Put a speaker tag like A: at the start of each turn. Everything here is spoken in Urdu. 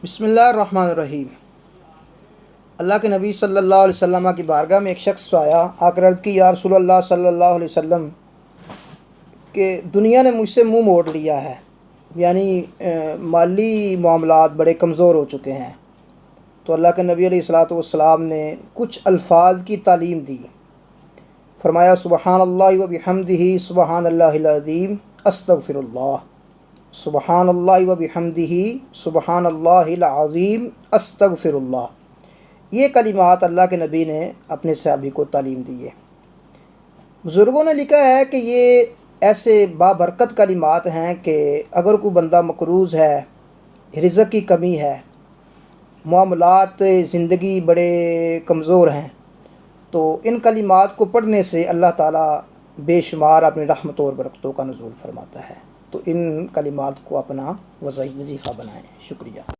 A: بسم اللہ الرحمن الرحیم۔ اللہ کے نبی صلی اللہ علیہ وسلم کی بارگاہ میں ایک شخص آیا، آ کر عرض کی، یا رسول اللہ صلی اللہ علیہ وسلم کہ دنیا نے مجھ سے منہ موڑ لیا ہے، یعنی مالی معاملات بڑے کمزور ہو چکے ہیں۔ تو اللہ کے نبی علیہ الصلاۃ والسلام نے کچھ الفاظ کی تعلیم دی۔ فرمایا، سبحان اللہ و بحمدہ، سبحان اللہ العظیم، استغفر اللہ، سبحان اللہ و بحمدہ، سبحان اللہ العظیم، استغفر اللہ۔ یہ کلمات اللہ کے نبی نے اپنے صحابی کو تعلیم دی ہے۔ بزرگوں نے لکھا ہے کہ یہ ایسے بابرکت کلمات ہیں کہ اگر کوئی بندہ مقروض ہے، رزق کی کمی ہے، معاملات زندگی بڑے کمزور ہیں، تو ان کلمات کو پڑھنے سے اللہ تعالیٰ بے شمار اپنی رحمتوں اور برکتوں کا نزول فرماتا ہے۔ تو ان کلمات کو اپنا وظیفہ بنائیں۔ شکریہ۔